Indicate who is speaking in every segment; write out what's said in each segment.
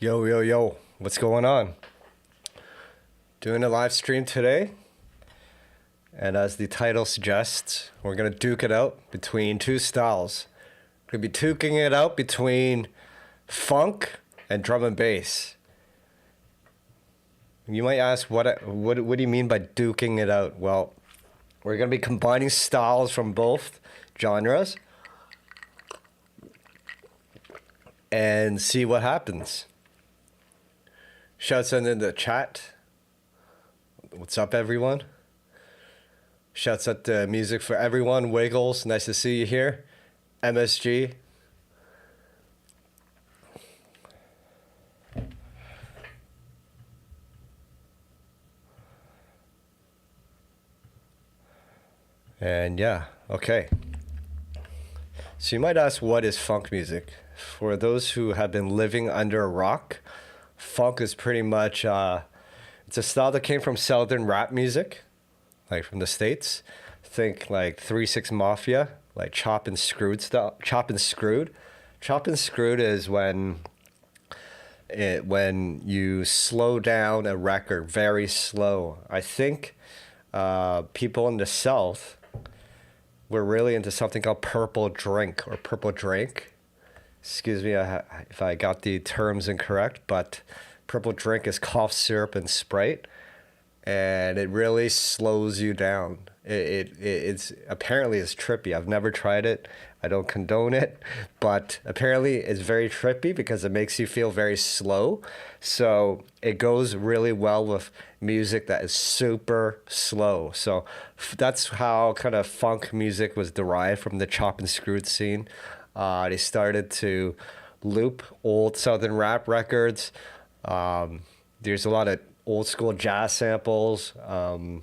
Speaker 1: Yo, yo, yo, what's going on? Doing a live stream today. And as the title suggests, we're going to duke it out between two styles. We're going to be duking it out between funk and drum and bass. You might ask, what do you mean by duking it out? Well, we're going to be combining styles from both genres and see what happens. Shouts in the chat. What's up, everyone? Shouts out to Music for Everyone. Wiggles, nice to see you here. MSG. And yeah, okay. So you might ask, what is funk music? For those who have been living under a rock, funk is pretty much, it's a style that came from southern rap music, like from the States. Think like 3 6 Mafia, like Chop and Screwed style. Chop and Screwed. Chop and Screwed is when you slow down a record very slow. I think people in the South were really into something called purple drink or purple drink. Excuse me if I got the terms incorrect, but purple drink is cough syrup and Sprite, and it really slows you down. It's apparently it's trippy. I've never tried it. I don't condone it, but apparently it's very trippy because it makes you feel very slow. So it goes really well with music that is super slow. So that's how kind of funk music was derived from the Chop and Screwed scene. They started to loop old southern rap records. There's a lot of old school jazz samples, and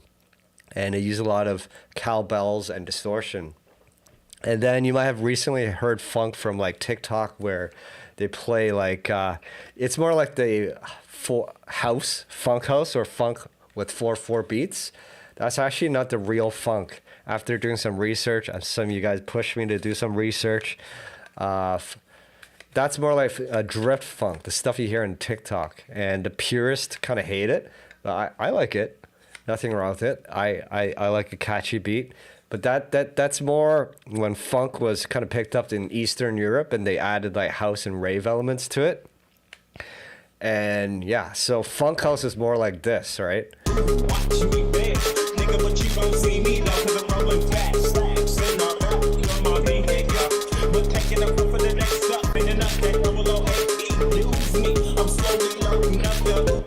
Speaker 1: they use a lot of cowbells and distortion. And then you might have recently heard funk from like TikTok, where they play like, it's more like the funk house or funk with 4/4 beats. That's actually not the real funk. After doing some research, and some of you guys pushed me to do some research, that's more like a drift funk, the stuff you hear in TikTok. And the purists kind of hate it. But I like it. Nothing wrong with it. I like a catchy beat. But that's more when funk was kind of picked up in Eastern Europe, and they added like house and rave elements to it. And yeah, so funk house is more like this, right?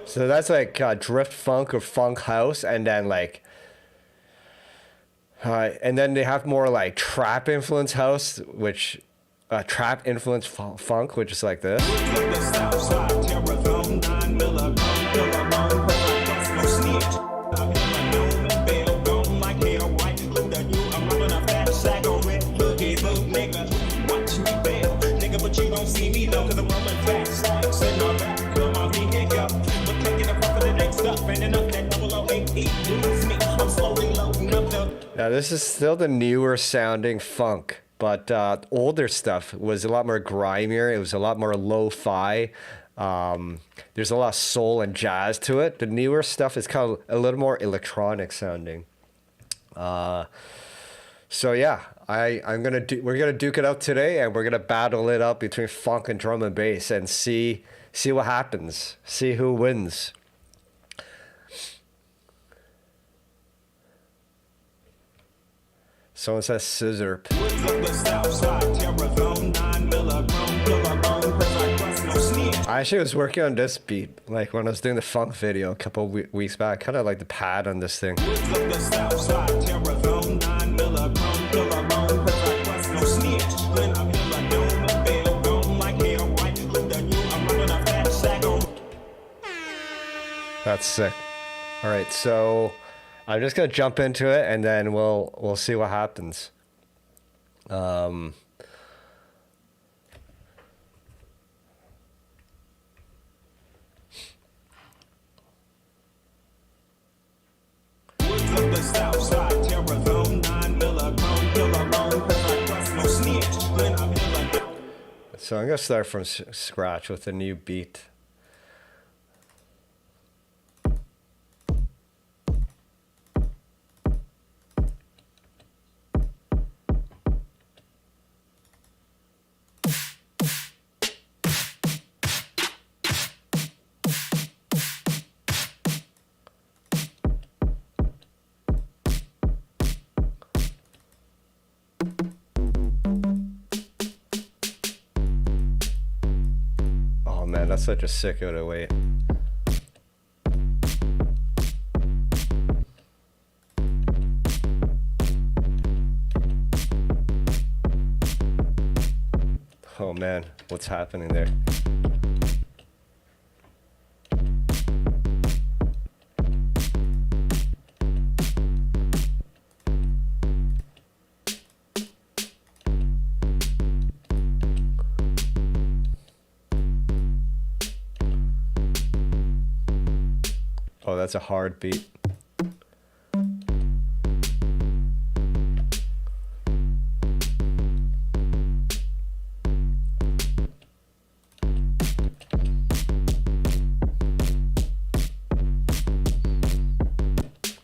Speaker 1: So that's like drift funk or funk house, and then like, and then they have more like trap influence house, which trap influence funk, which is like this. Now this is still the newer sounding funk, but older stuff was a lot more grimier. It was a lot more lo-fi. There's a lot of soul and jazz to it. The newer stuff is kind of a little more electronic sounding. So yeah, we're gonna duke it out today, and we're gonna battle it out between funk and drum and bass, and see what happens. See who wins. Someone says scissor. I actually was working on this beat, like when I was doing the funk video a couple weeks back. Kind of like the pad on this thing. That's sick. All right, so I'm just gonna jump into it, and then we'll see what happens. So I'm gonna start from scratch with a new beat. man, that's such a sick out of weight. Oh man, what's happening there? Oh, that's a hard beat.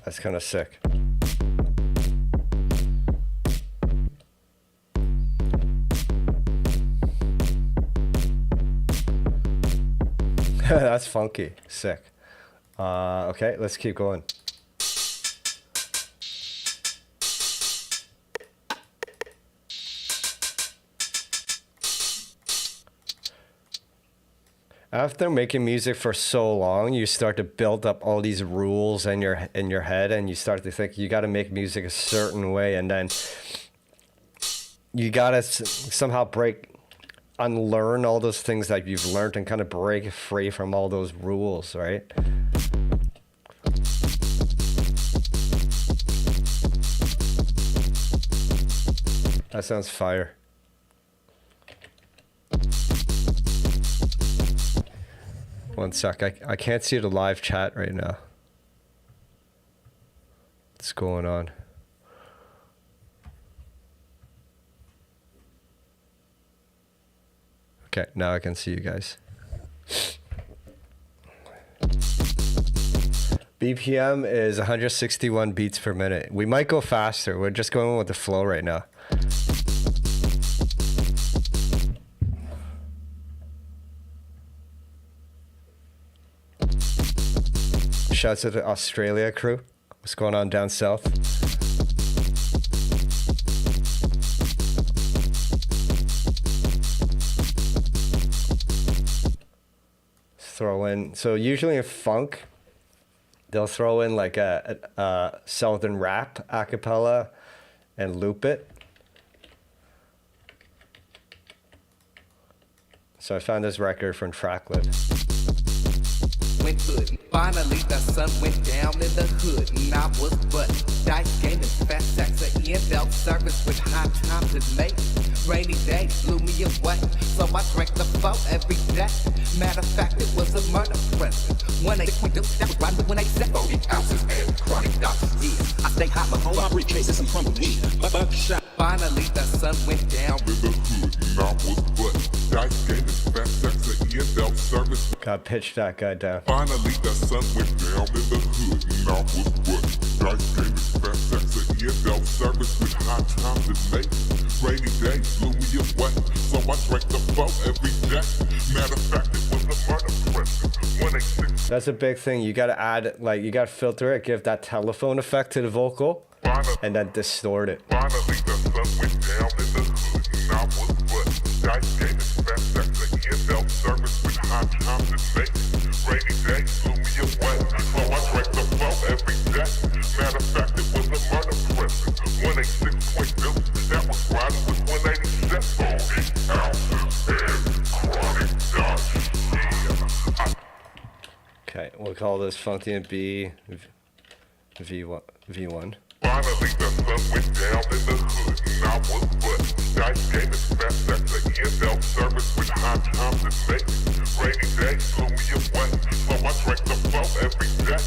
Speaker 1: That's kind of sick. That's funky. Sick. Okay, let's keep going. After making music for so long, you start to build up all these rules in your head, and you start to think you got to make music a certain way, and then you got to somehow unlearn all those things that you've learned and kind of break free from all those rules, right? That sounds fire. One sec, I can't see the live chat right now. What's going on? Okay, now I can see you guys. BPM is 161 beats per minute. We might go faster. We're just going with the flow right now. Shouts to the Australia crew. What's going on down south? Throw in, so usually in funk, they'll throw in like a southern rap a cappella and loop it. So I found this record from Tracklib.
Speaker 2: Went good. Finally the sun went down in the hood and I was but dice game and fast tax at belt service with high times and late. Rainy day blew me away, so I drank the flow every day. Matter of fact, it was a murder present. When they quit, that was right when they said 40 ounces and chronic dollars. Yeah, I stay hot, my whole briefcases and crumbled weed. Buckshot. Finally the sun went down in the hood and I was but dice game and fast tax at belt service.
Speaker 1: God, pitch that guy down.
Speaker 2: Finally the sun went down in the hood and I was what? Dice game and fast tax at belt service with high times and late. Rainy day blew me away, so I drank the flow every day. Matter of fact, it was a murder present. 186.
Speaker 1: That's a big thing. You gotta add, like, you gotta filter it, give that telephone effect to the vocal, and then distort it.
Speaker 2: Finally the sun went down in the hood and I was what? Dice game and fast tax at belt service with high times and late. Rainy day blew me away, so I drank the flow every day. Matter of fact, it was a murder present. 186.2, that was right, it was 187. 40 ounces and chronic dots. Yeah.
Speaker 1: Okay, we'll call this Phonk DnB V1.
Speaker 2: Finally the sun went down in the hood and I was but dice game and fast tax at belt service with high times and late. Rainy day blew me away, so I drank the flow every day.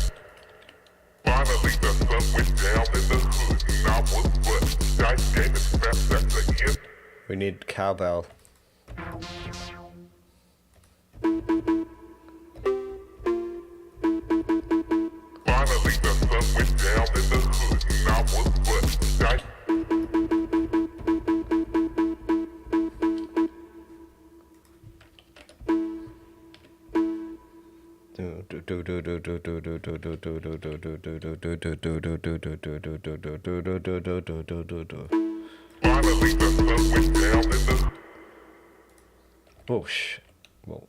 Speaker 2: Finally the sun went down in the hood and I was but dice game and fast tax at.
Speaker 1: We need cowbell.
Speaker 2: Finally the sun went down in the hood and I was but dice. Finally the sun went down in the.
Speaker 1: Whoosh. Whoa.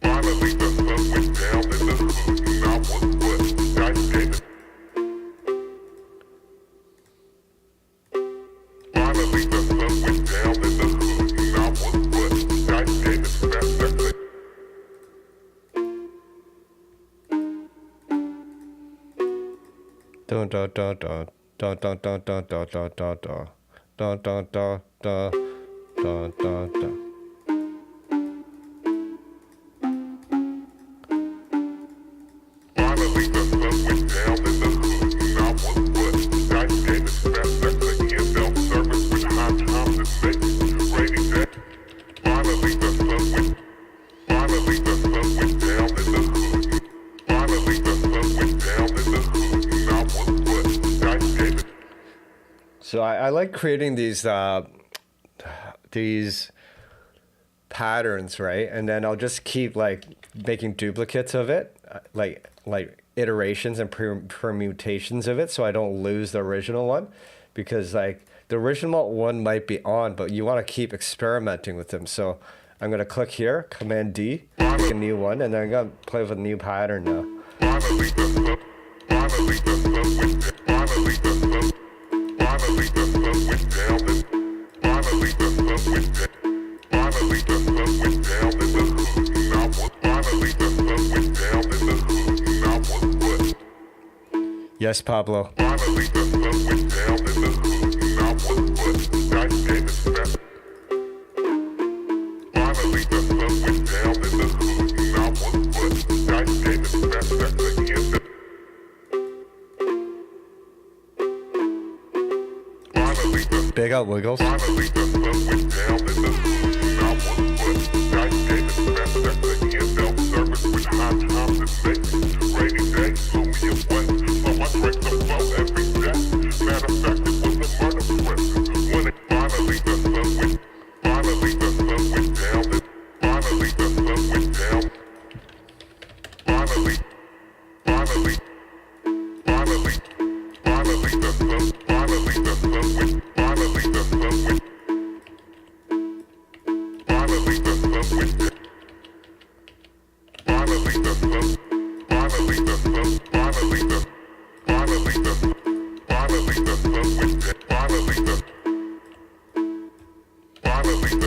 Speaker 2: Finally the sun went down in the hood and I was what dice game. Finally the sun went down in the hood and I was what dice game. That's it.
Speaker 1: Dun dun dun dun dun dun dun dun dun dun dun dun dun dun dun dun dun dun dun.
Speaker 2: Finally the sun went down in the hood and I was what dice game. That's again self service with high times and make rainy day. Finally the sun went down in the hood. Finally the sun went down in the hood and I was what dice game.
Speaker 1: So I like creating these patterns, right? And then I'll just keep like making duplicates of it, like iterations and permutations of it, so I don't lose the original one, because like the original one might be on, but you want to keep experimenting with them. So I'm gonna click here, Command D, make a new one, and then I'm gonna play with a new pattern now.
Speaker 2: Finally the sun went down. Finally the sun went down. Finally the sun went down. Finally the sun went down in the hood and I was. Finally the sun went down in the hood and I was what?
Speaker 1: Yes, Pablo.
Speaker 2: Finally the sun went down in the hood and I was what? Dice game is fast. Finally the sun went down in the hood and I was what? Dice game is fast. That's again. Finally the
Speaker 1: Big out Wiggles.
Speaker 2: Finally the sun went down in the hood and I was what? Dice game is fast. That's again self service with high times and make rainy day blew me away. So I drank the flow every day. Matter of fact, it was a murder present. When it finally the sun went down. Finally the sun went down. Finally the sun went down. Finally the sun went. Finally the sun went. Finally the sun went. Finally the sun went. Finally the sun. Finally the sun. Finally the. Finally the. Finally the sun went down. Finally the. Finally the.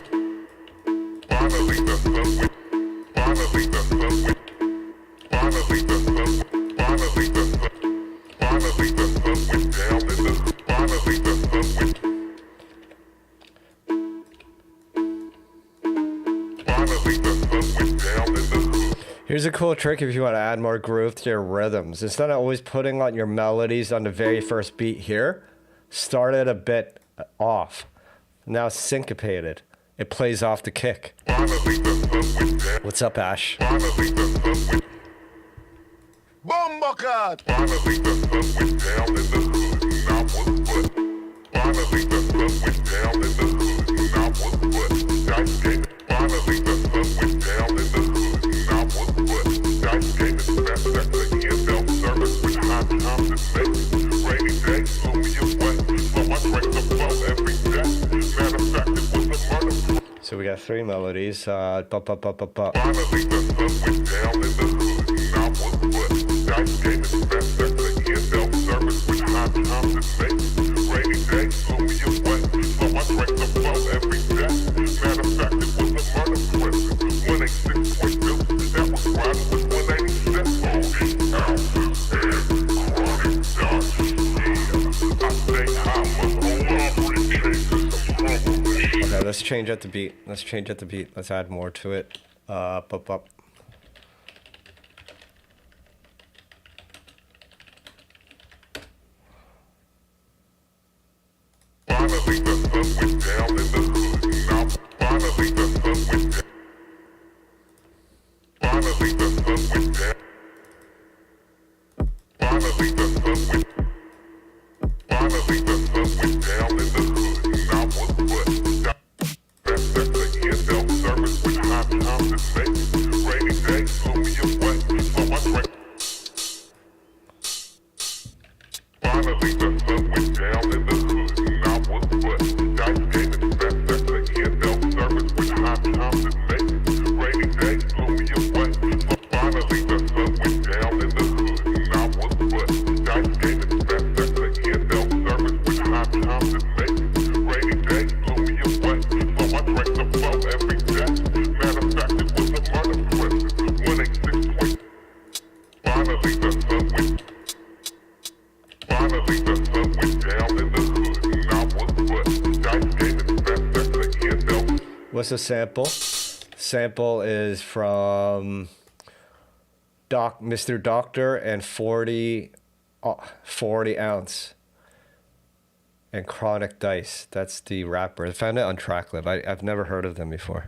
Speaker 2: Finally the sun went. Finally the sun went. Finally the sun. Finally the sun. Finally the sun went down in the. Finally the sun went. Finally the sun went down in the hood.
Speaker 1: Here's a cool trick if you want to add more groove to your rhythms. Instead of always putting on your melodies on the very first beat here, start it a bit off. Now it's syncopated. It plays off the kick.
Speaker 2: Finally the sun went down.
Speaker 1: What's up, Ash?
Speaker 2: Finally the sun went.
Speaker 3: Bombocard!
Speaker 2: Finally the sun went down in the hood and I was what? Finally the sun went down in the hood and I was what? Dice game. Finally the sun went down in the hood and I was what? Dice game is fast. That's again self service with high times and make rainy day blew me away. So I drank the flow every day. Matter of fact, it was a murder.
Speaker 1: So we got 3 melodies.
Speaker 2: Finally the sun went down in the hood and I was what? Dice game is fast. That's again self service with high times and make rainy day blew me away. So I drank the flow every day. Matter of fact, it was a murder present. 186.2. That was riding with 187.
Speaker 1: Okay, let's change up the beat. Let's change up the beat. Let's add more to it. Up.
Speaker 2: Finally the sun went down in the hood and I. Finally the sun went down. Finally the sun went down. Finally the sun went. Finally the sun went down in the hood and I was what? That's again self service with high times and make
Speaker 1: What's the sample? Sample is from Mr. Doctor and 40 ounce and Chronic Dice. That's the rapper. I found it on Tracklib. I've never heard of them before.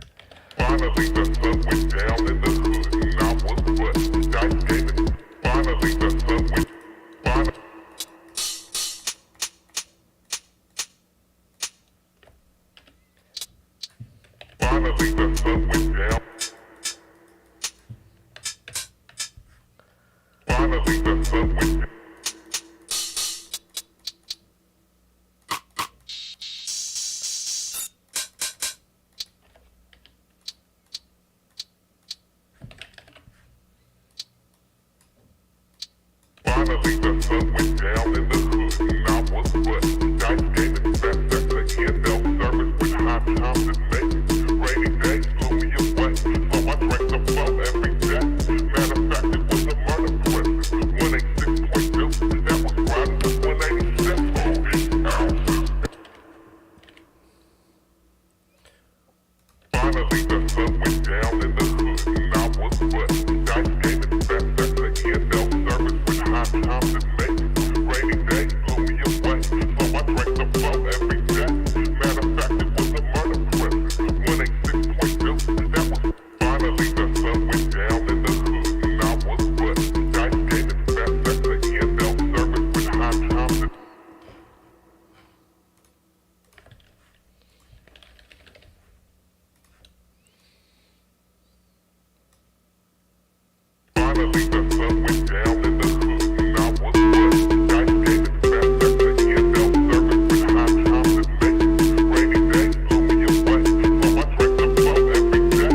Speaker 3: Finally the sun went down in the hood and I was what Dice gave it. Finally the sun went Finally the sun went down. Finally the sun went down. Finally the sun went down in the hood and I was what Dice gave it. Fast sex again, self service with high times and make. Rainy days blew me away, so I drank the flow every day. Matter of fact, it was a murder question. 186.2, that was riding with 187. Finally the sun went down in the hood and I was what Dice gave it. Fast sex again, self service with high times and make. Rainy days blew me away, so I drank the flow every day. Matter of fact, it was a murder question. 186.2, that was finally the sun went down in the hood and I was what Dice gave it. Fast sex again, self service with high times and finally the sun went down in the hood and I was what Dice gave it. Fast sex again, self service with high times and make. Rainy days blew me away, so I drank the flow every day.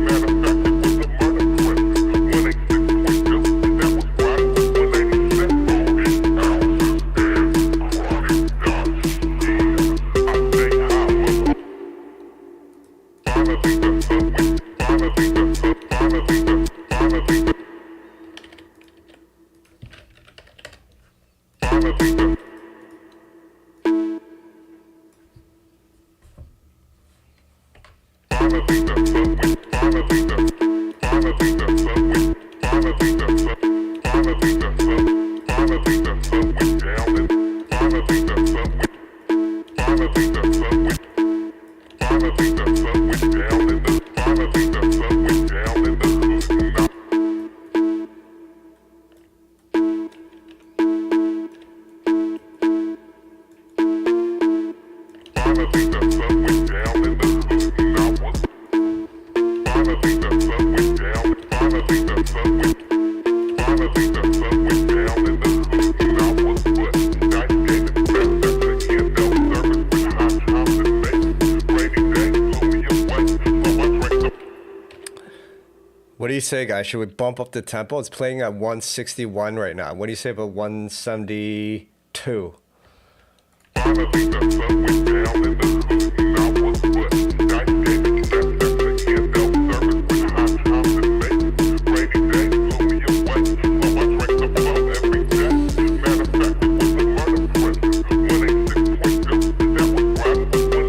Speaker 3: Matter of fact, it was a murder question. 186.2, that was riding with 187. Finally the sun went. Finally the sun. Finally the. Finally the. Finally the. Finally the sun went. Finally the. Finally the sun went. Finally the sun. Finally the sun. Finally the sun went down and finally the sun went. Finally the sun went. Finally the sun went down in the. Finally the sun went down in the hood and I. Finally the sun went down in the hood and I was. Finally the sun went down. Finally the sun went. Finally the sun went down in the hood and I was what Dice gave it. Fast sex again, self service with high times and make. Rainy days blew me away, so I drank the.
Speaker 1: What do you say, guys? Should we bump up the tempo? It's playing at 161 right now. What do you say about 172?
Speaker 3: Finally the sun went down in the hood and I was what Dice gave it. Fast sex again, self service with high times and make. Rainy days blew me away, so I drank the flow every day. Matter of fact, it was a murder question. 186.2, that was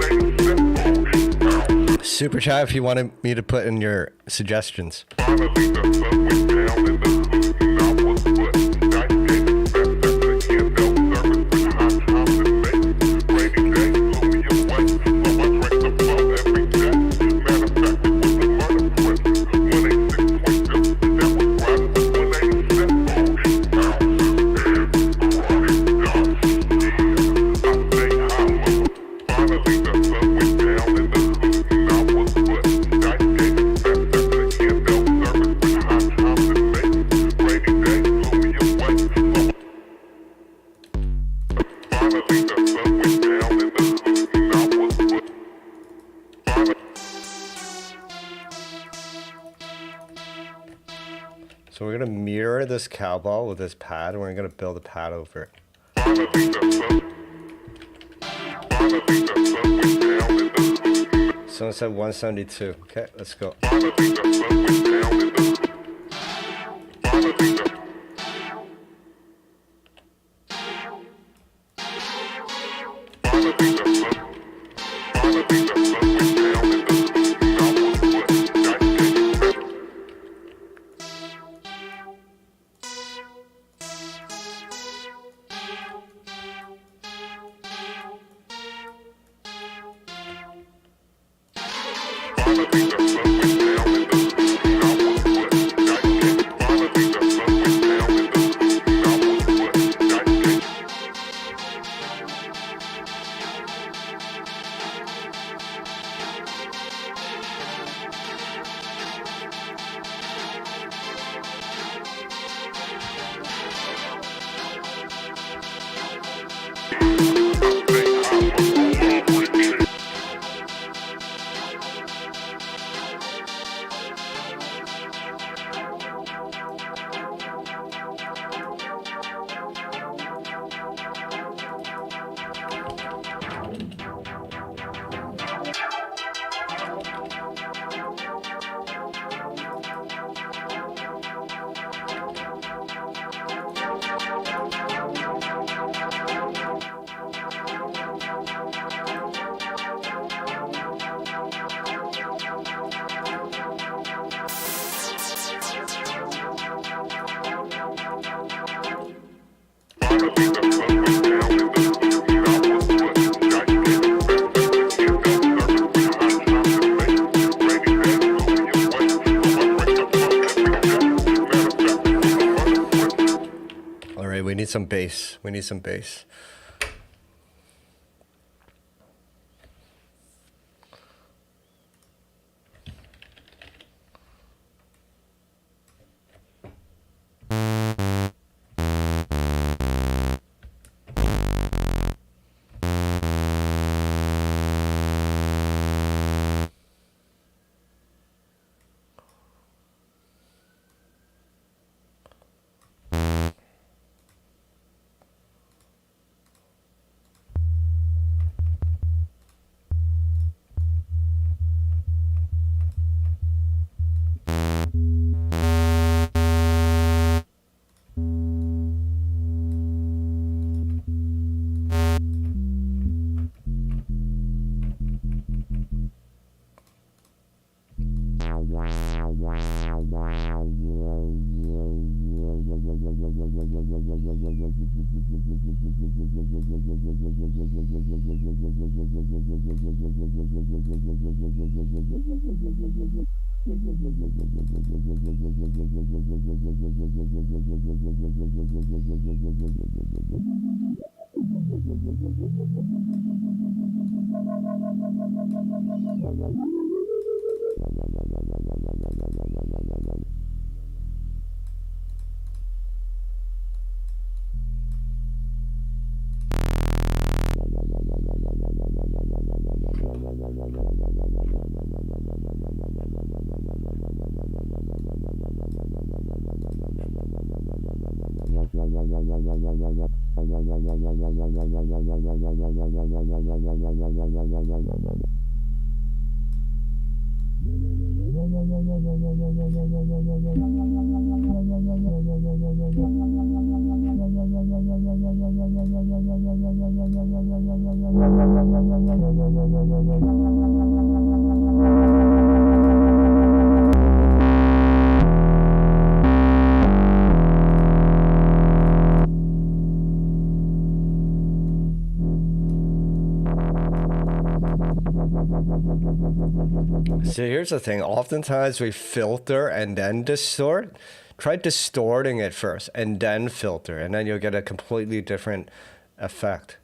Speaker 3: riding with 187.
Speaker 1: Super chat if you wanted me to put in your suggestions.
Speaker 3: Finally the sun went down in the hood and I was what Dice gave it. Fast sex again, self service with high times and make. Rainy days blew me away, so I drank the flow every day. Matter of fact, it was a murder question. 186.2, that was riding with 187. Finally the sun went down in the hood and I was what Dice gave it. Fast sex again, self service with high times and make. Rainy days blew me away, so finally the sun went down in the hood and I was what.
Speaker 1: So we're gonna mirror this cowbell with this pad, and we're gonna build a pad over it.
Speaker 3: Finally the sun. Finally the sun went down in the hood.
Speaker 1: Someone said 172. Okay, let's go.
Speaker 3: Finally the sun went down in the hood. Finally the. Finally the sun. Finally the sun went down in the hood.
Speaker 1: We need some bass. We need some bass. So here's the thing. Oftentimes we filter and then distort. Try distorting it first and then filter, and then you'll get a completely different effect.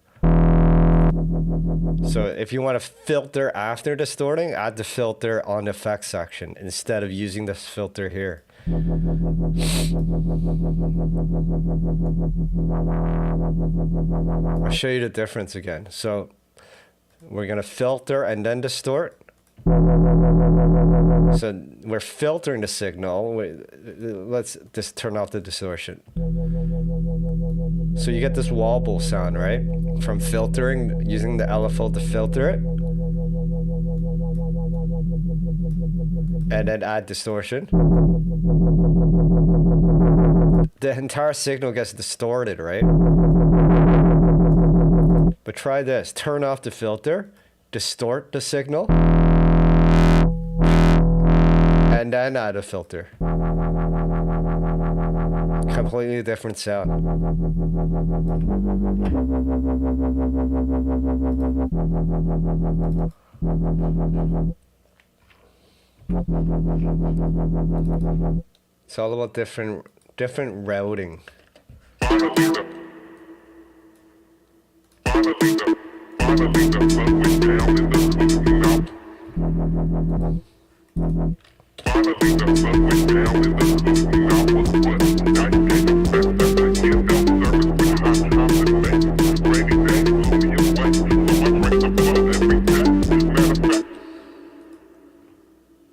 Speaker 1: So if you want to filter after distorting, add the filter on the effects section instead of using this filter here. I'll show you the difference again. So we're going to filter and then distort. So we're filtering the signal. Let's just turn off the distortion. So you get this wobble sound, right? From filtering, using the LFO to filter it. And then add distortion. The entire signal gets distorted, right? But try this. Turn off the filter, distort the signal, and then add a filter. Completely different sound. It's all about different routing.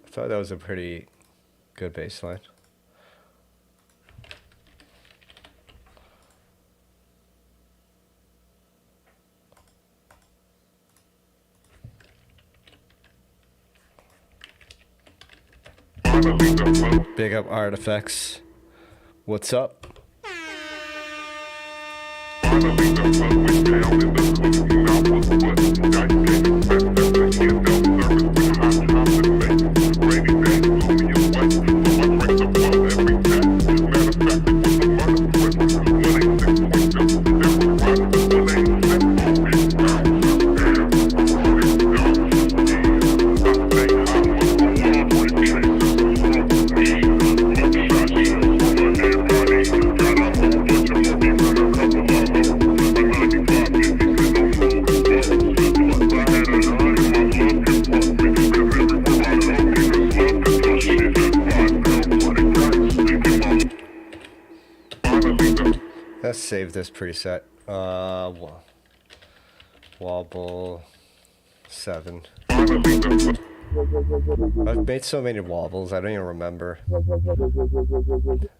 Speaker 1: I thought that was a pretty good bass line. Big up Artifacts. What's up? Let's save this preset. Wobble 7. I've made so many wobbles, I don't even remember.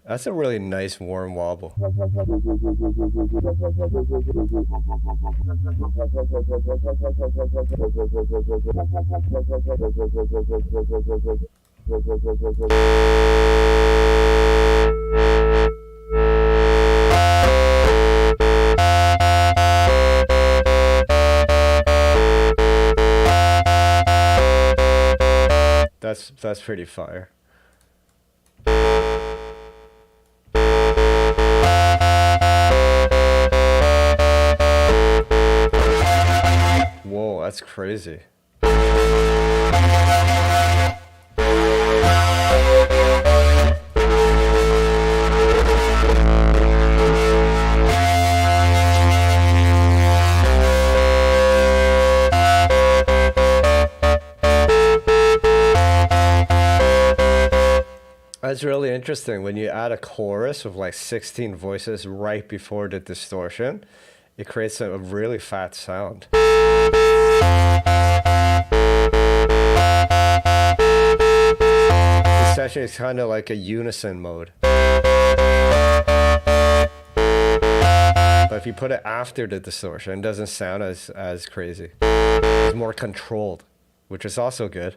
Speaker 1: That's a really nice warm wobble. That's pretty fire. Whoa, that's crazy. That's really interesting. When you add a chorus of like 16 voices right before the distortion, it creates a really fat sound. This section is kind of like a unison mode. But if you put it after the distortion, it doesn't sound as crazy. It's more controlled, which is also good.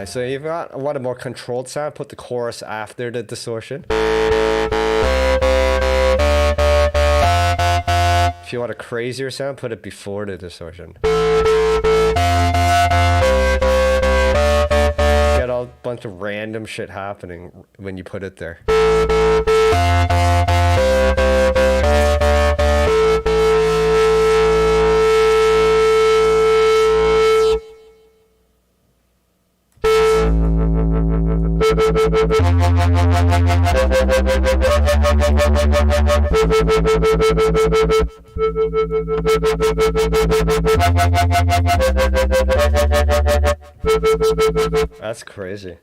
Speaker 1: So if you want a more controlled sound, put the chorus after the distortion. If you want a crazier sound, put it before the distortion. Get a bunch of random shit happening when you put it there. That's crazy.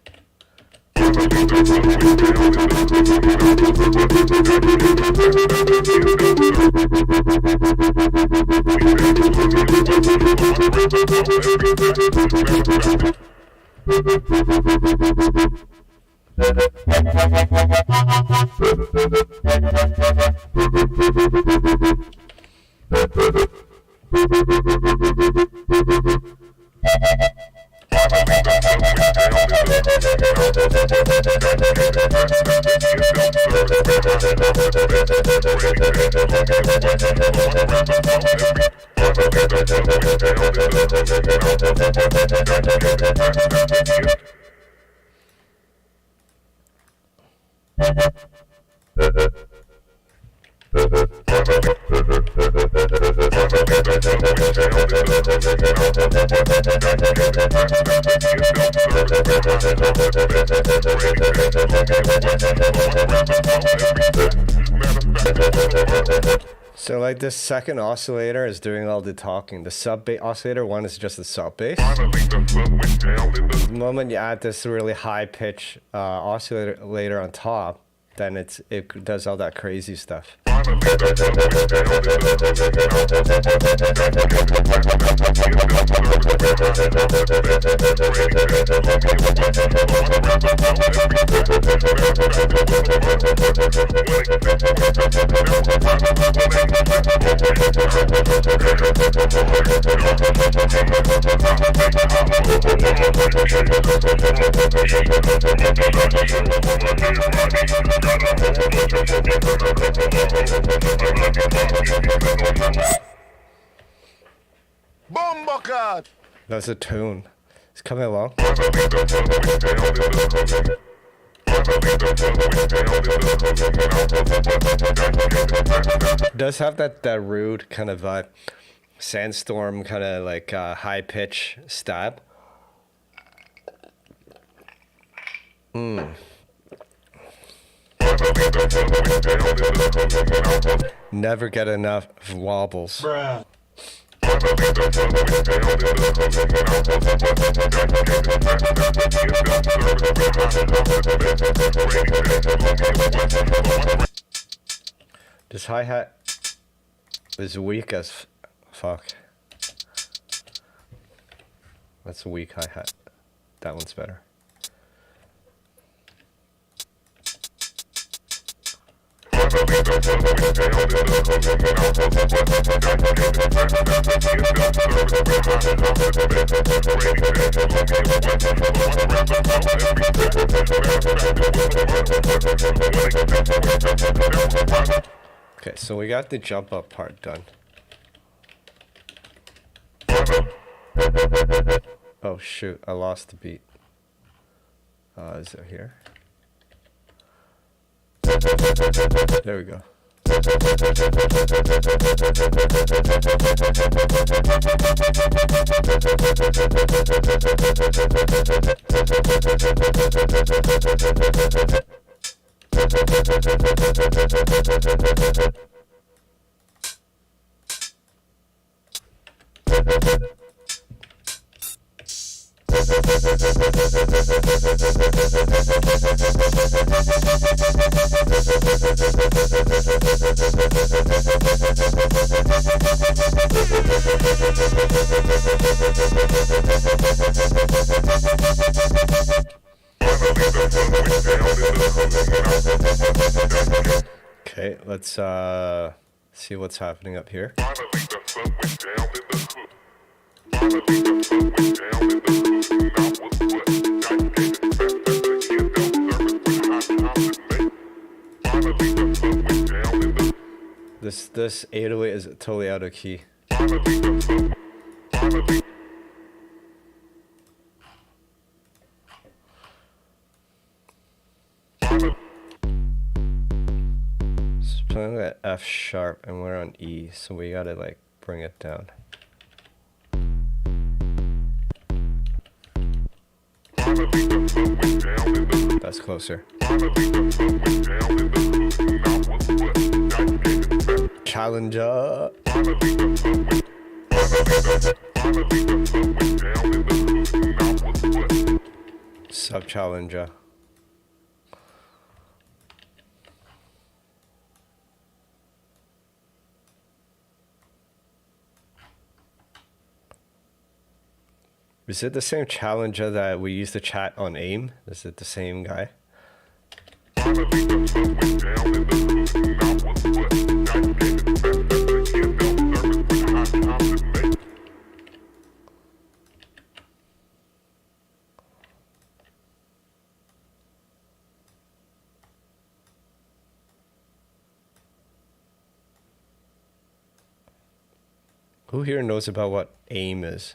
Speaker 1: So like this second oscillator is doing all the talking. The sub bass oscillator one is just the sub bass. The moment you add this really high pitch oscillator on top, then it does all that crazy stuff.
Speaker 4: Bomba.
Speaker 1: That's a tune. It's coming along. It does have that rude kind of sandstorm kind of like high pitch stab. Never get enough wobbles.
Speaker 4: Bruh.
Speaker 1: This hi-hat is weak as fuck. That's a weak hi-hat. That one's better. Okay, so we got the jump up part done. Oh shoot, I lost the beat. Is it here? There we go. Okay, let's see what's happening up here. This 808 is totally out of key. It's playing at F sharp and we're on E, so we gotta like bring it down. That's closer. Challenger. Sub challenger. Is it the same challenger that we used to chat on AIM? Is it the same guy? Who here knows about what AIM is?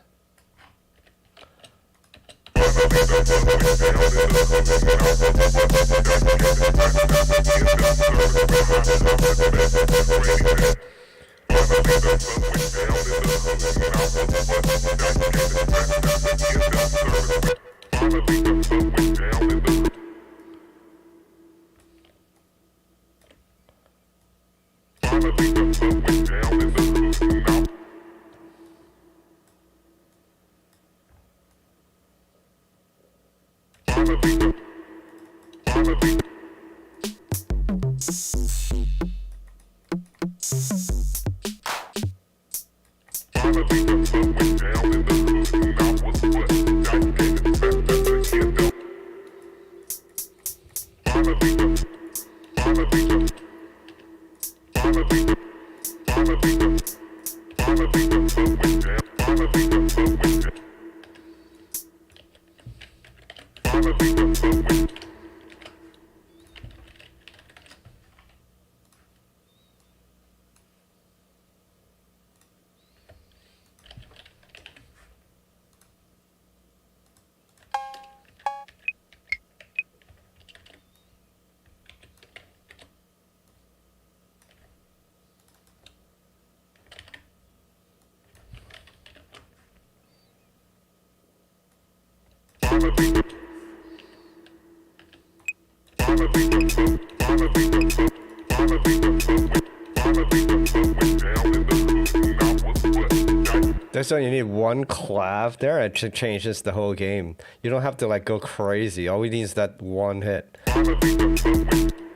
Speaker 1: That's why you need one clav there, and it changes the whole game. You don't have to like go crazy. All we need is that one hit.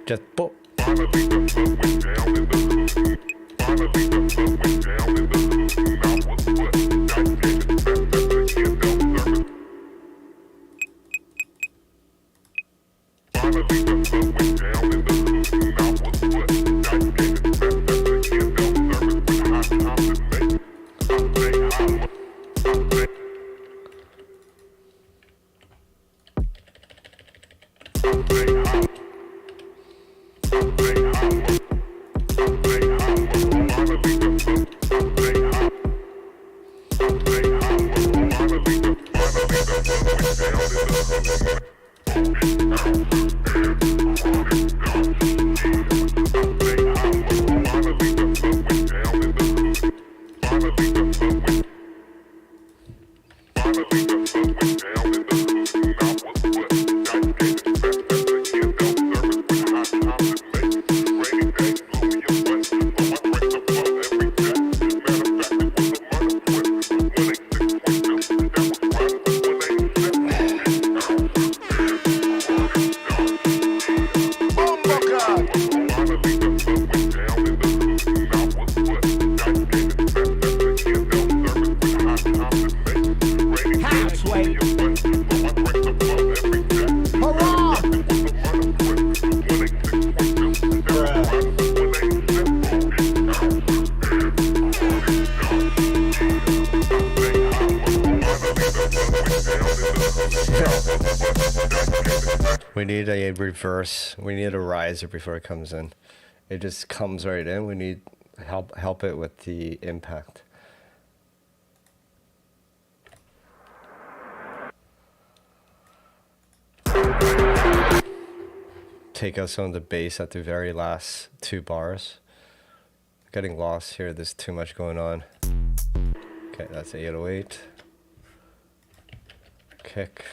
Speaker 1: Just boop. We need a reverse. We need a riser before it comes in. It just comes right in. We need help it with the impact. Take out some of the bass at the very last 2 bars. Getting lost here. There's too much going on. Okay, that's 808. Kick.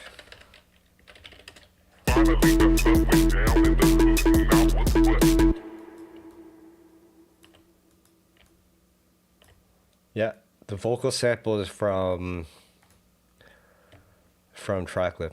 Speaker 1: Yeah, the vocal sample is from Tracklib.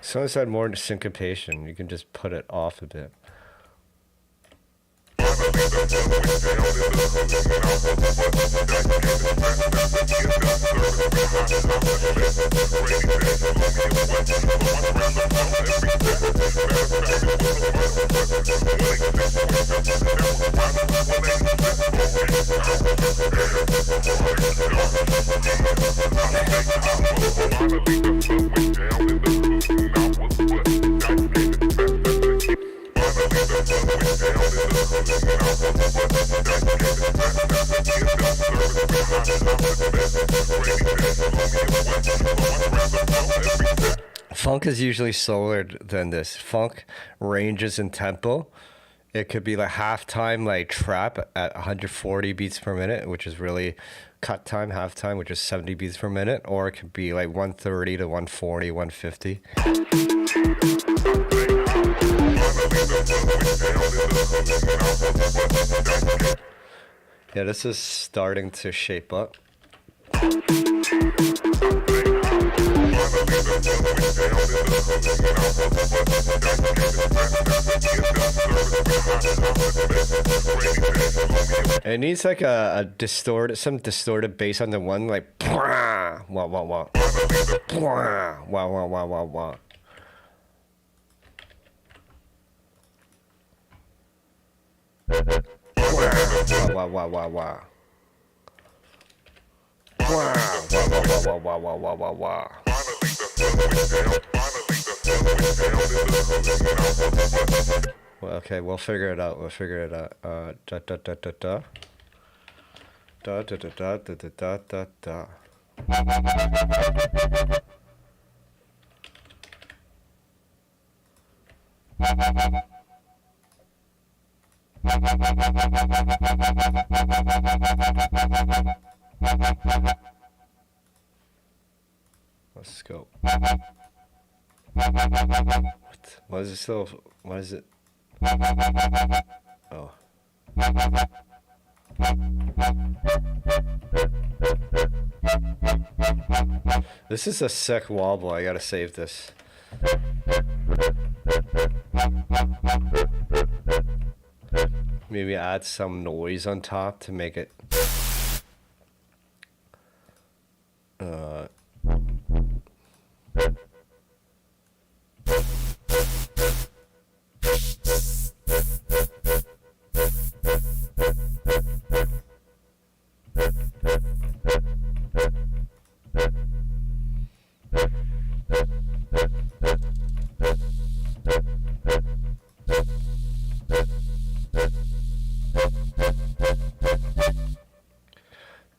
Speaker 1: Someone said more syncopation. You can just put it off a bit. Phonk is usually slower than this. Phonk ranges in tempo. It could be like halftime, like trap at 140 beats per minute, which is really cut time, halftime, which is 70 beats per minute, or it could be like 130 to 140, 150. Yeah, this is starting to shape up. It needs like a some distorted bass on the one, like wah wah wah wah wah wah wah wah wah. Wah wah wah wah. Wah wah wah wah wah wah wah. Well, okay, we'll figure it out. We'll figure it out. Da da da da da. Da da da da da da da da. Let's go. What is it still? What is it? Oh. This is a sick wobble. I gotta save this. Maybe add some noise on top to make it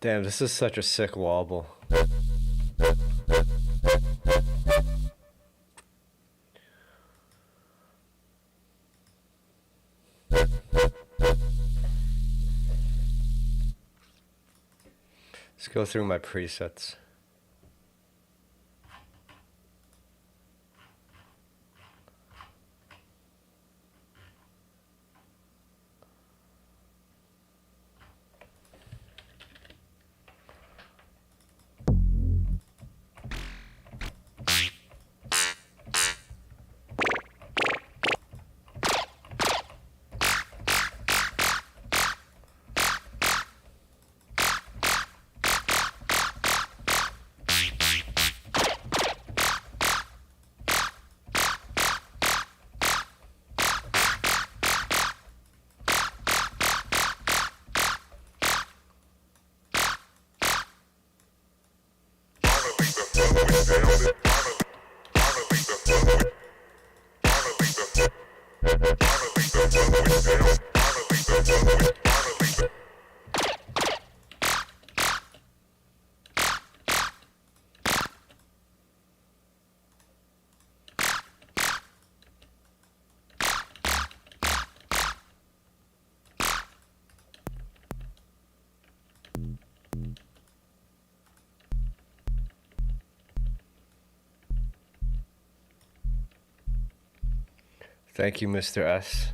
Speaker 1: Damn, this is such a sick wobble. Let's go through my presets. Thank you, Mr. S.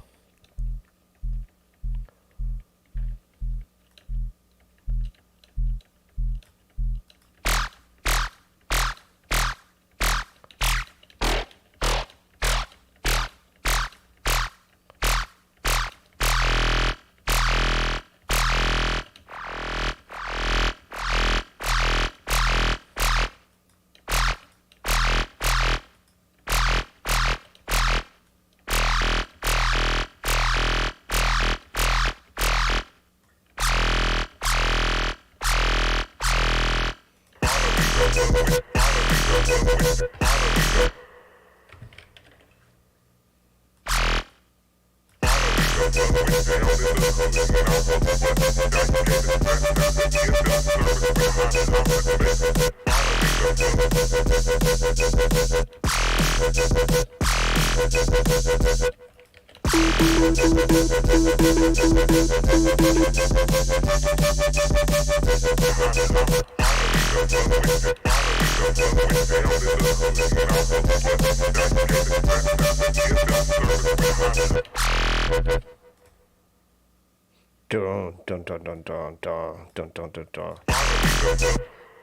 Speaker 1: Dun, dun, dun, dun, dun, dun, dun, dun, dun, dun.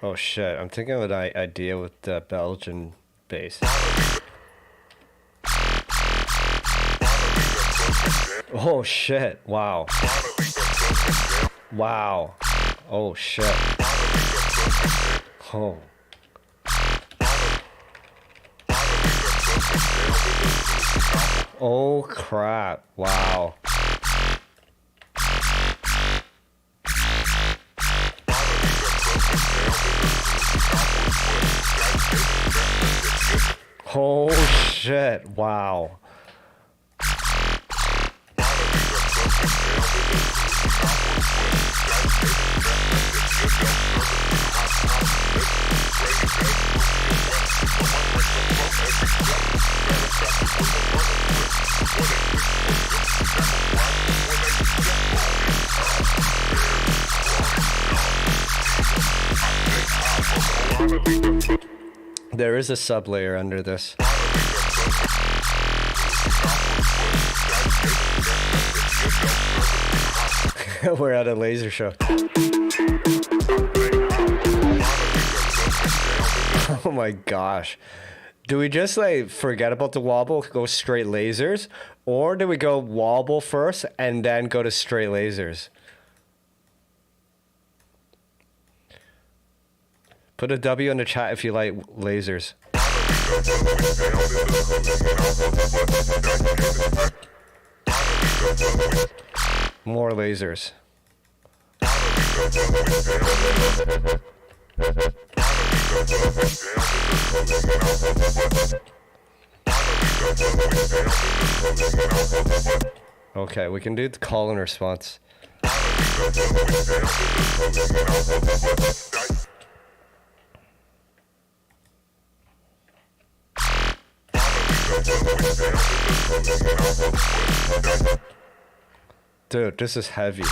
Speaker 1: Oh shit, I'm thinking of an idea with the Belgian bass. Oh shit, wow. Wow. Oh shit. Oh. Oh crap, wow. Oh shit, wow. There is a sublayer under this. We're at a laser show. Oh my gosh. Do we just like forget about the wobble, go straight lasers? Or do we go wobble first and then go to straight lasers? Put a W in the chat if you like lasers. More lasers. Okay, we can do the call and response. Dude, this is heavy.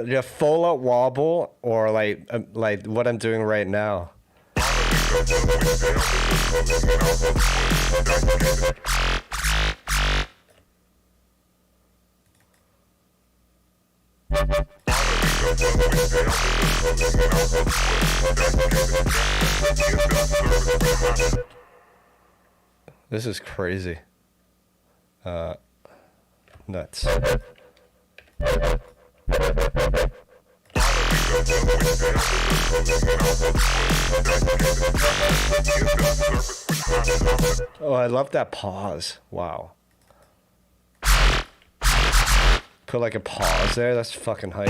Speaker 1: Yeah, full out wobble or like what I'm doing right now. This is crazy. Nuts. Oh, I love that pause. Wow. Put like a pause there. That's fucking hype.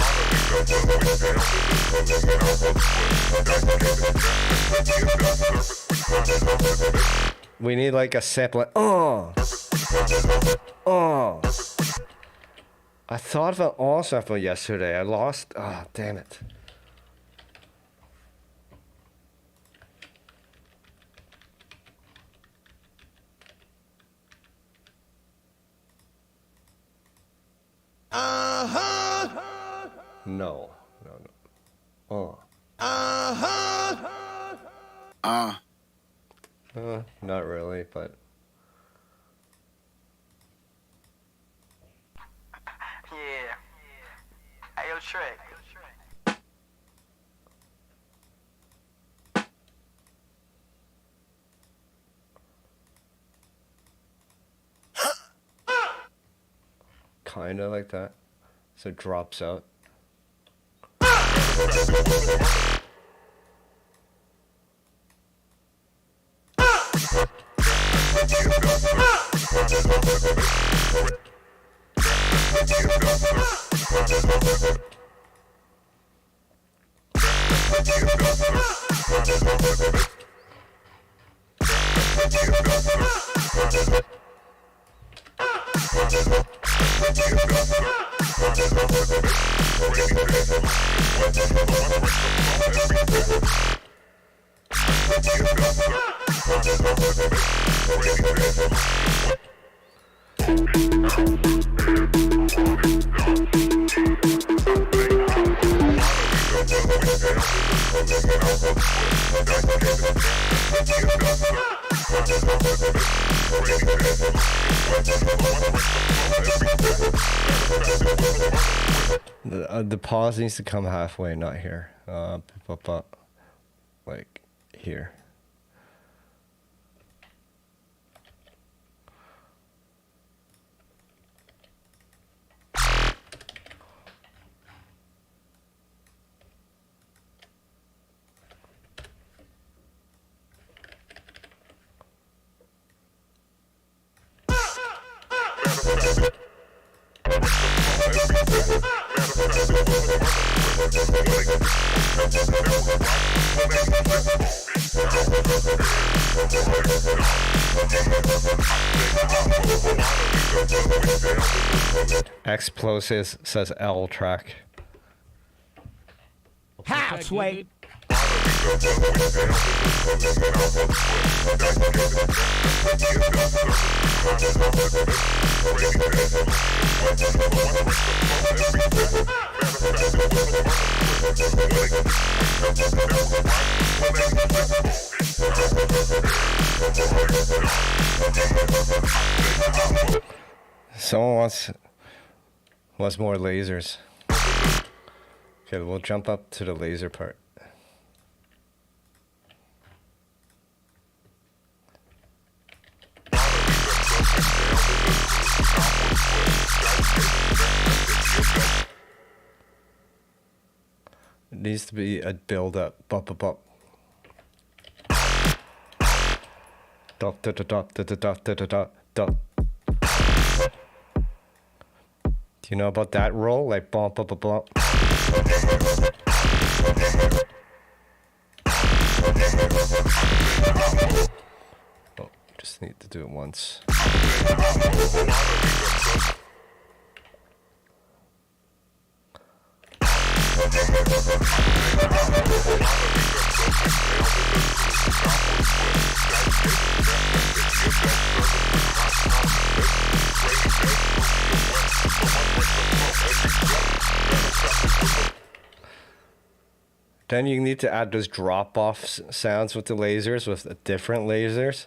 Speaker 1: We need like a sample. Oh. I thought of an all sample yesterday. I lost. Oh, damn it. No. Oh. Not really, but.
Speaker 5: Yeah. Hey, yo, Shrek.
Speaker 1: Kinda like that. So it drops out. The pause needs to come halfway, not here. Like here. Explosives says L track.
Speaker 6: House, wait.
Speaker 1: Someone wants more lasers. Okay, we'll jump up to the laser part. It needs to be a build up. Bop bop bop. Dot dot dot dot dot dot dot dot. Do you know about that roll? Like bump bump bump bump. Oh, just need to do it once. Then you need to add those drop-off sounds with the lasers, with the different lasers.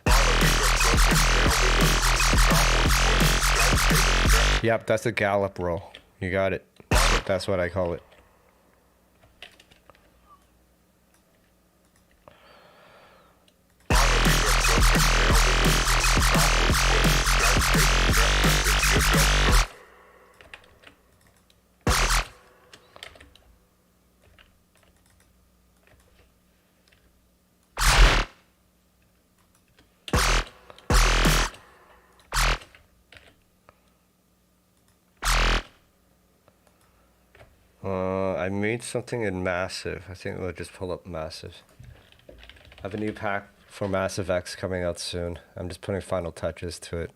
Speaker 1: Yep, that's a gallop roll. You got it. That's what I call it. I made something in Massive. I think we'll just pull up Massive. I have a new pack for Massive X coming out soon. I'm just putting final touches to it.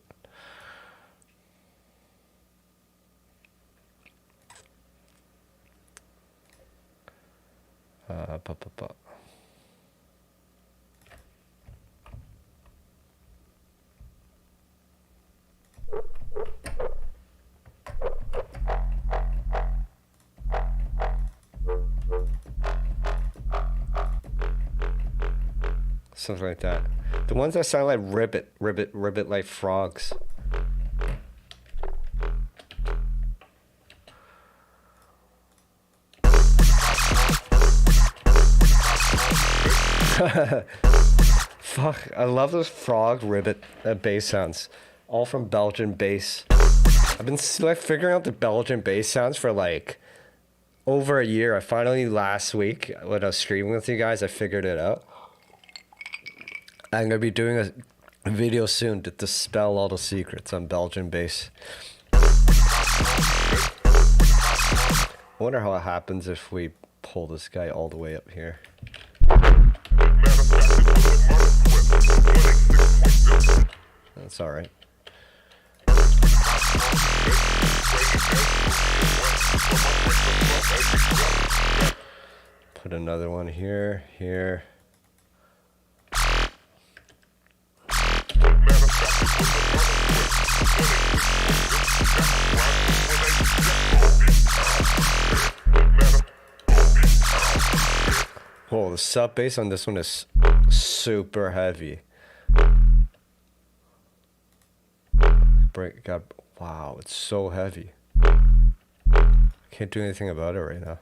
Speaker 1: Something like that. The ones that sound like ribbit, ribbit, ribbit like frogs. Fuck, I love those frog ribbit bass sounds. All from Belgian bass. I've been like figuring out the Belgian bass sounds for like over a year. I finally last week when I was streaming with you guys, I figured it out. I'm gonna be doing a video soon to dispel all the secrets on Belgian bass. I wonder how it happens if we pull this guy all the way up here. That's alright. Put another one here, here. Oh, the sub bass on this one is super heavy. Wow, it's so heavy. Can't do anything about it right now.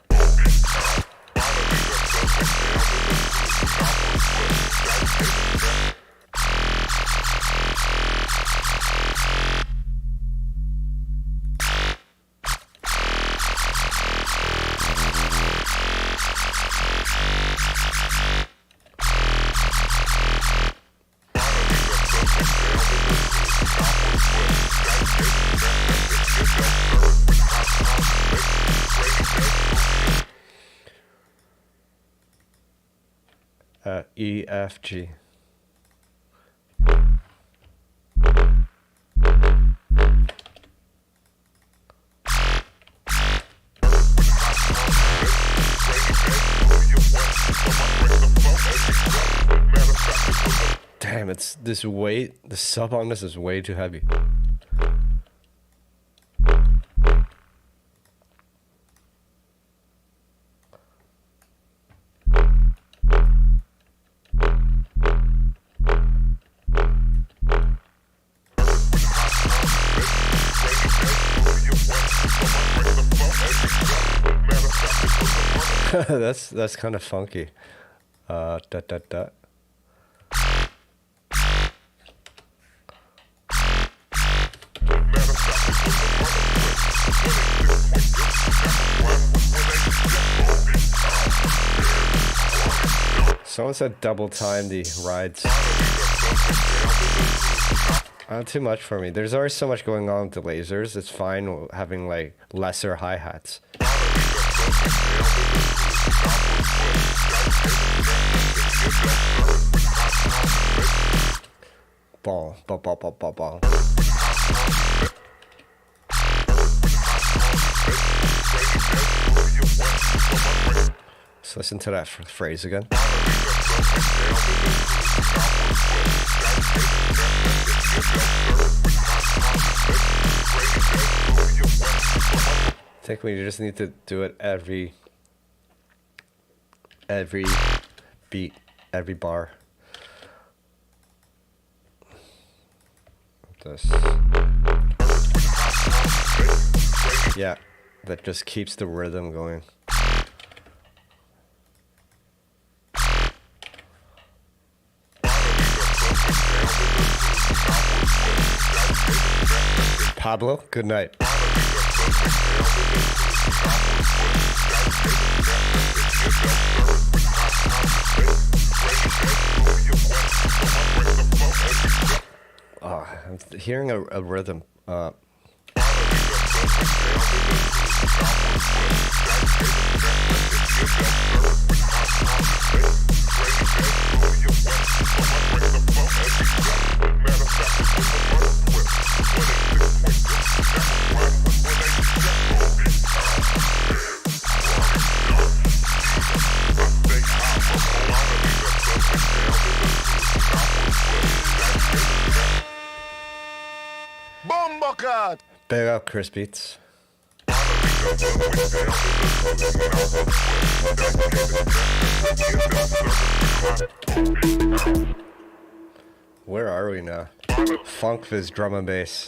Speaker 1: E, F, G. Damn, it's this weight, the sub on this is way too heavy. That's kind of funky. Dot dot dot. Someone said double time the rides. Not too much for me. There's already so much going on with the lasers. It's fine having like lesser hi-hats. Ball, ball, ball, ball, ball, ball. Let's listen to that phrase again. I think we just need to do it every beat, every bar. This. Yeah, that just keeps the rhythm going. Pablo, good night. Oh, I'm hearing a rhythm.
Speaker 4: Bombocat!
Speaker 1: Big up, Chris Beats. Where are we now? Phonk Fizz drum and bass.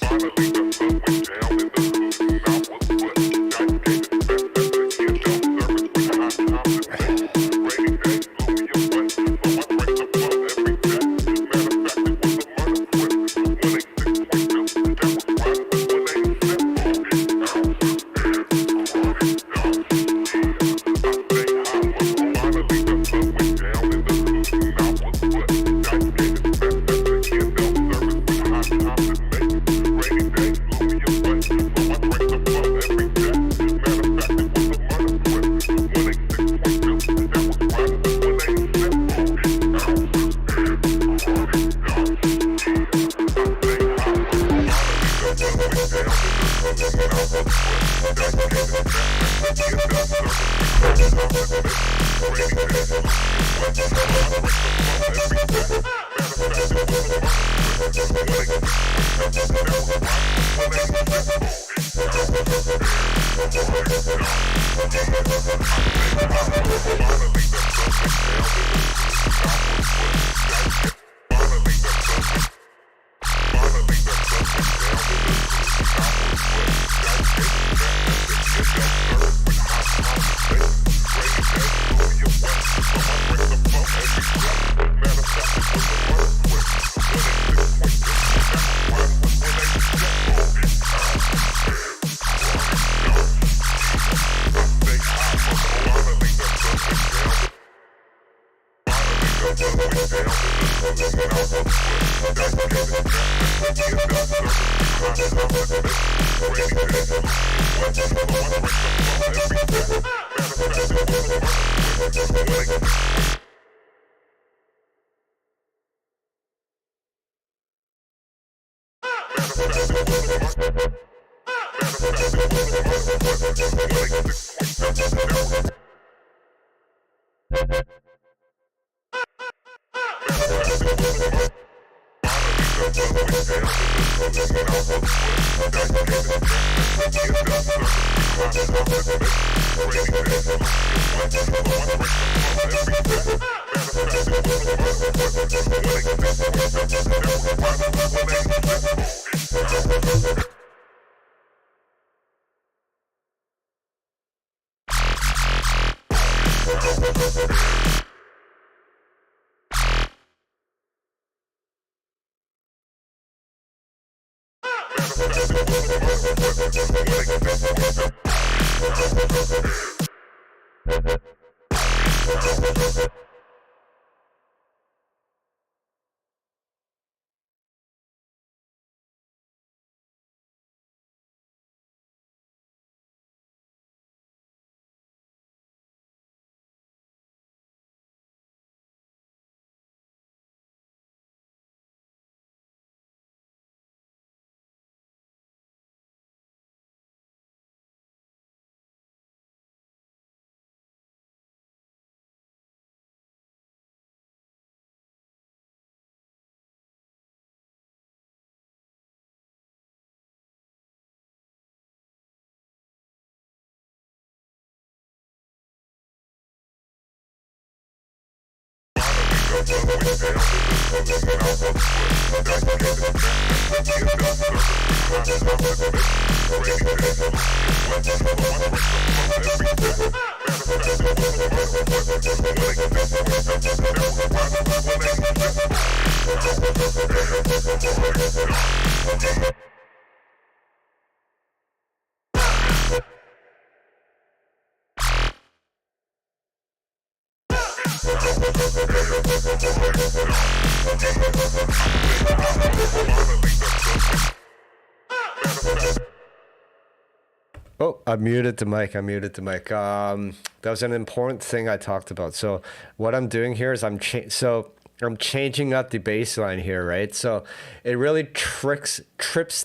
Speaker 1: Oh, I muted the mic. I muted the mic. That was an important thing I talked about. So what I'm doing here is I'm changing up the bass line here, right? So it really trips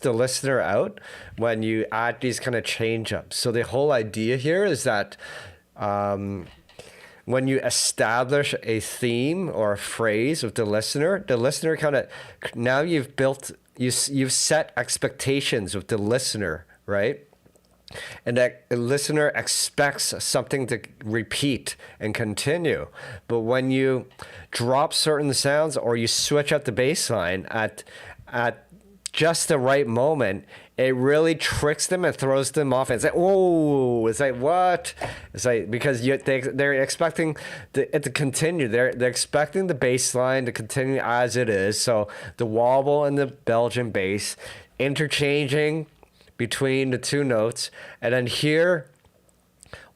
Speaker 1: the listener out when you add these kind of change ups. So the whole idea here is that when you establish a theme or a phrase with the listener kind of, now you've set expectations with the listener, right? And that the listener expects something to repeat and continue. But when you drop certain sounds or you switch up the bass line at just the right moment, it really tricks them and throws them off. It's like, oh, it's like, what? It's like, because they're expecting it to continue. They're expecting the bass line to continue as it is. So the wobble and the Belgian bass interchanging between the two notes, and then here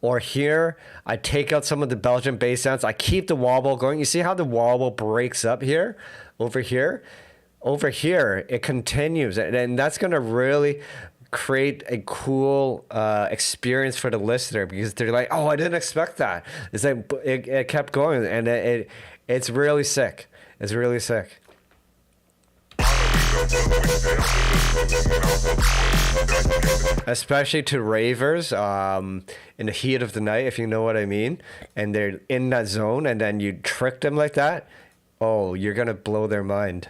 Speaker 1: or here, I take out some of the Belgian bass sounds. I keep the wobble going. You see how the wobble breaks up here? Over here, it continues, and that's going to really create a cool experience for the listener, because they're like, oh, I didn't expect that. It's like it kept going, and it's really sick. It's really sick. Especially to ravers in the heat of the night, if you know what I mean, and they're in that zone, and then you trick them like that. Oh, you're gonna blow their mind.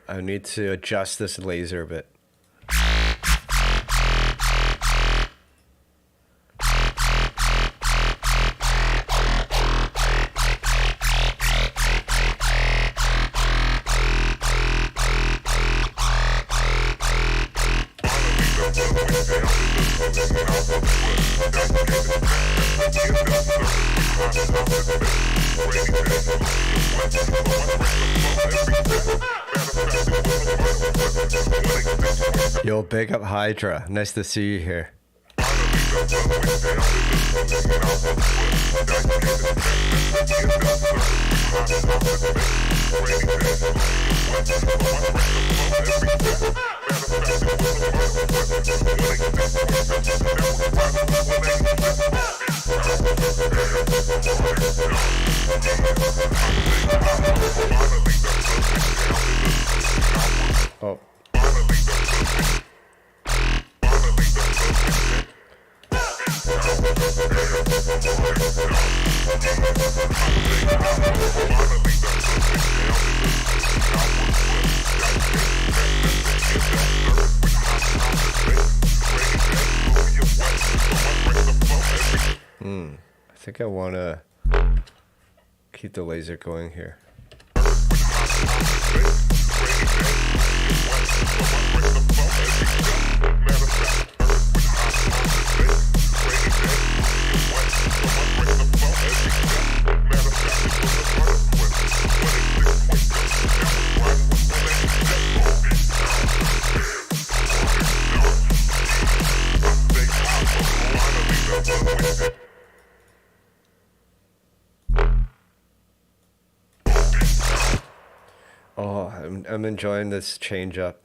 Speaker 1: I need to adjust this laser a bit. Yo, big up Hydra. Nice to see you here. Oh. I think I want to keep the laser going here. Oh, I'm enjoying this change up.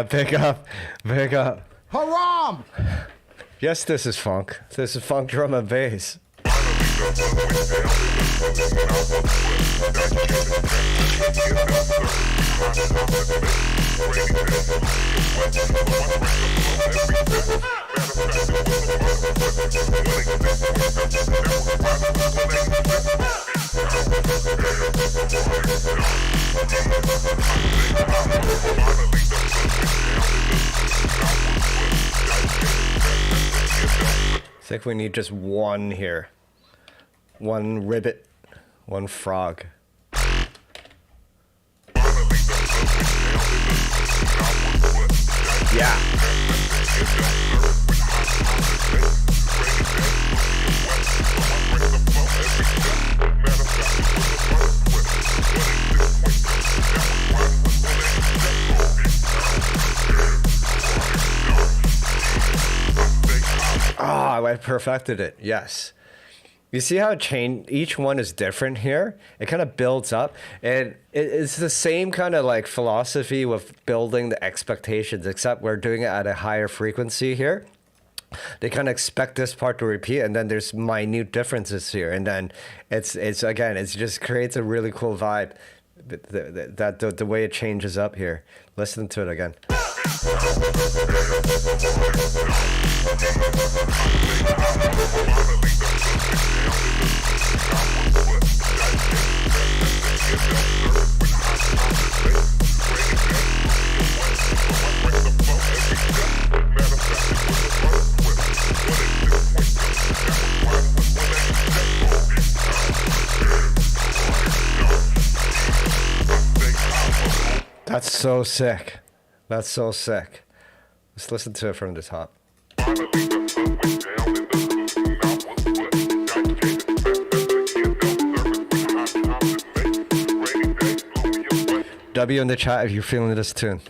Speaker 1: Pick up, pick up.
Speaker 4: Haram!
Speaker 1: Yes, this is Phonk. This is Phonk drum and bass. I think we need just one here. One ribbit, one frog. Yeah. Oh, I perfected it. Yes. You see how it changed? Each one is different here. It kind of builds up, and it's the same kind of like philosophy with building the expectations, except we're doing it at a higher frequency here. They kind of expect this part to repeat, and then there's minute differences here, and then it's again, it just creates a really cool vibe. The way it changes up here. Listen to it again. That's so sick. That's so sick. Let's listen to it from the top. W in the chat if you're feeling this tune.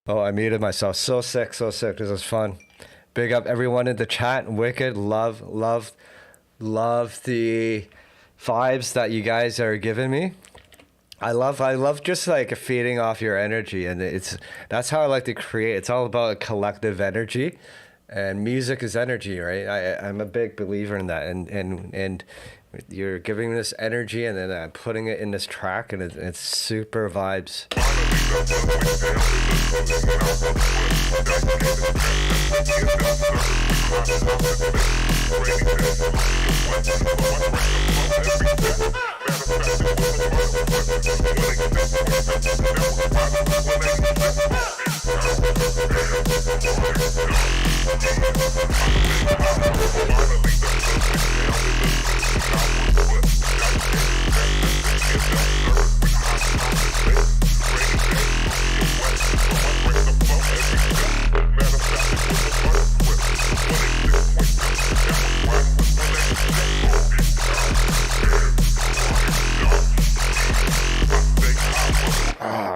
Speaker 1: Oh, I muted myself. So sick, so sick. This was fun. Big up everyone in the chat. Wicked. Love the vibes that you guys are giving me. I love just like feeding off your energy, and that's how I like to create. It's all about collective energy, and music is energy, right? I'm a big believer in that, and you're giving this energy, and then I'm putting it in this track, and it's super vibes.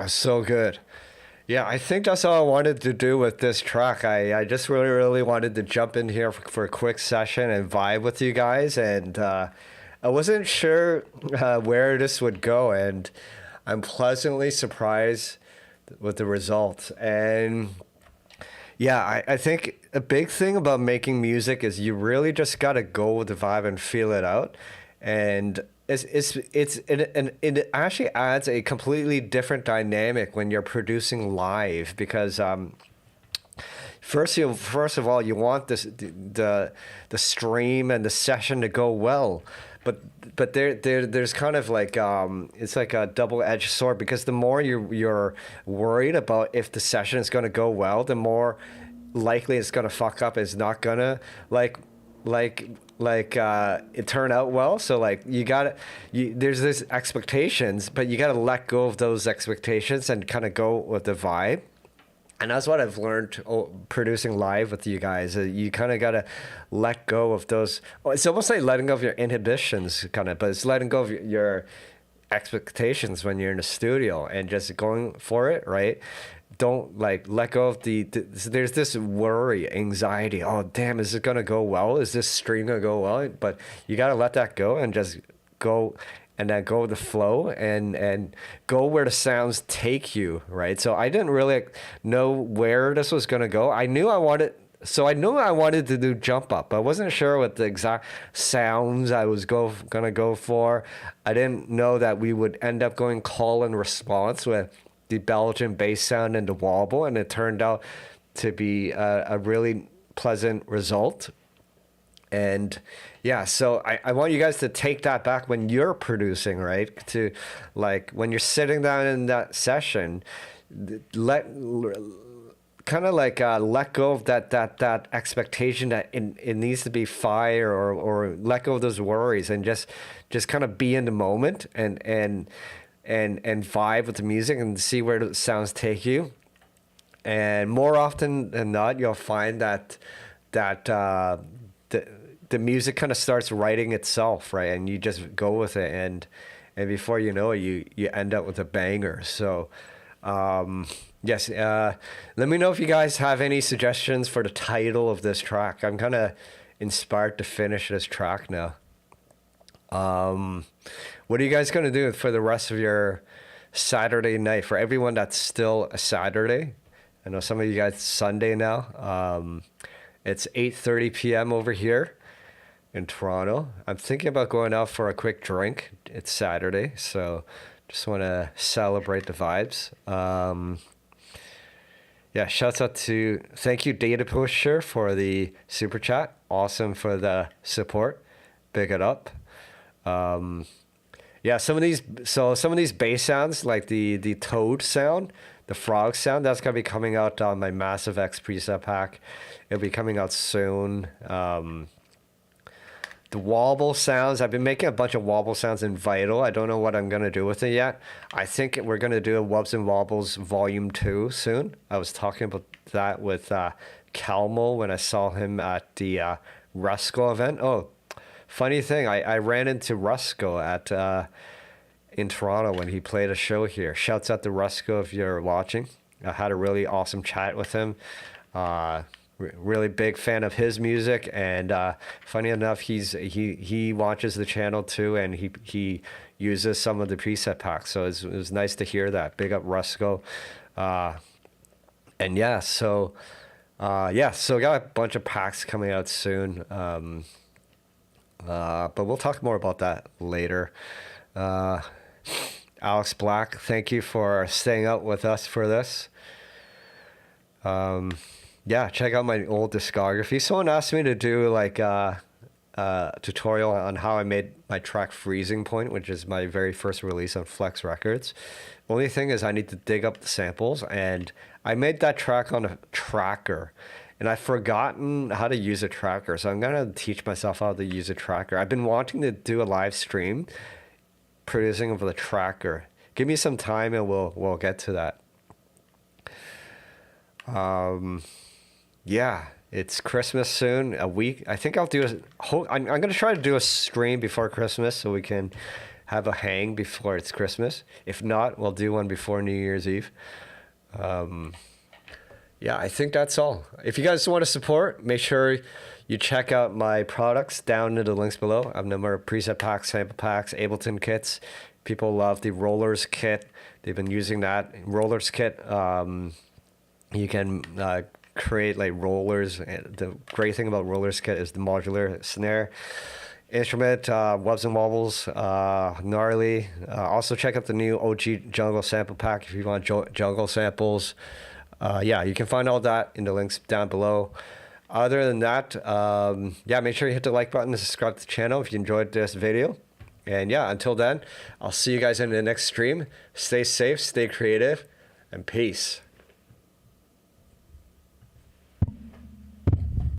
Speaker 1: So good. Yeah, I think that's all I wanted to do with this track. I just really wanted to jump in here for a quick session and vibe with you guys, and I wasn't sure where this would go, and I'm pleasantly surprised with the results. And yeah, I think a big thing about making music is you really just gotta go with the vibe and feel it out, and it actually adds a completely different dynamic when you're producing live, because first of all you want the stream and the session to go well, but there's kind of like it's like a double-edged sword, because the more you're worried about if the session is going to go well, the more likely it's going to fuck up. It's not gonna it turned out well. So like there's this expectations, but you gotta let go of those expectations and kind of go with the vibe. And that's what I've learned producing live with you guys. You kind of gotta let go of those. It's almost like letting go of your inhibitions, kind of, but it's letting go of your expectations when you're in the studio and just going for it, right? Don't let go of there's this worry, anxiety. Oh damn, is it gonna go well? Is this stream gonna go well? But you gotta let that go and just go, and then go with the flow and go where the sounds take you, right? So I didn't really know where this was gonna go. I knew I wanted to do jump up. I wasn't sure what the exact sounds I was gonna go for. I didn't know that we would end up going call and response with the Belgian bass sound and the wobble, and it turned out to be a really pleasant result. And yeah, so I want you guys to take that back when you're producing, right? To like when you're sitting down in that session, let kind of like let go of that expectation that it needs to be fire, or let go of those worries, and just kind of be in the moment and vibe with the music and see where the sounds take you. And more often than not, you'll find that the music kind of starts writing itself, right? And you just go with it, and before you know it, you end up with a banger. So yes, let me know if you guys have any suggestions for the title of this track. I'm kind of inspired to finish this track now. What are you guys going to do for the rest of your Saturday night? For everyone that's still a Saturday, I know some of you guys it's Sunday now. It's 8:30 p.m. over here in Toronto. I'm thinking about going out for a quick drink. It's Saturday, so just want to celebrate the vibes. Yeah, shouts out to, thank you Data Pusher for the super chat. Awesome for the support. Big it up. Yeah, some of these bass sounds, like the toad sound, the frog sound, that's gonna be coming out on my Massive X preset pack. It'll be coming out soon. The wobble sounds, I've been making a bunch of wobble sounds in Vital. I don't know what I'm gonna do with it yet. I think we're gonna do a Wubs and Wobbles Volume 2 soon. I was talking about that with COWBELL when I saw him at the Rusko event. Oh, funny thing, I ran into Rusko at in Toronto when he played a show here. Shouts out to Rusko if you're watching. I had a really awesome chat with him. Really big fan of his music, and funny enough, he watches the channel too, and he uses some of the preset packs. So it was nice to hear that. Big up Rusko. And yeah, so we got a bunch of packs coming out soon. But we'll talk more about that later. Alex Black, thank you for staying out with us for this. Yeah, check out my old discography. Someone asked me to do like a tutorial on how I made my track Freezing Point, which is my very first release on Flex Records. Only thing is I need to dig up the samples, and I made that track on a tracker. And I've forgotten how to use a tracker, so I'm gonna teach myself how to use a tracker. I've been wanting to do a live stream producing with a tracker. Give me some time and we'll get to that. Yeah, it's Christmas soon. A week. I think I'll do I'm gonna try to do a stream before Christmas so we can have a hang before it's Christmas. If not, we'll do one before New Year's Eve. Yeah, I think that's all. If you guys want to support, make sure you check out my products down in the links below. I have a number of preset packs, sample packs, Ableton kits. People love the Rollers kit. They've been using that. Rollers kit, you can create like rollers. The great thing about Rollers kit is the modular snare instrument, Wubs and Wobbles, gnarly. Also check out the new OG Jungle sample pack if you want jungle samples. Yeah, you can find all that in the links down below. Other than that, yeah, make sure you hit the like button and subscribe to the channel if you enjoyed this video. And yeah, until then, I'll see you guys in the next stream. Stay safe, stay creative, and peace.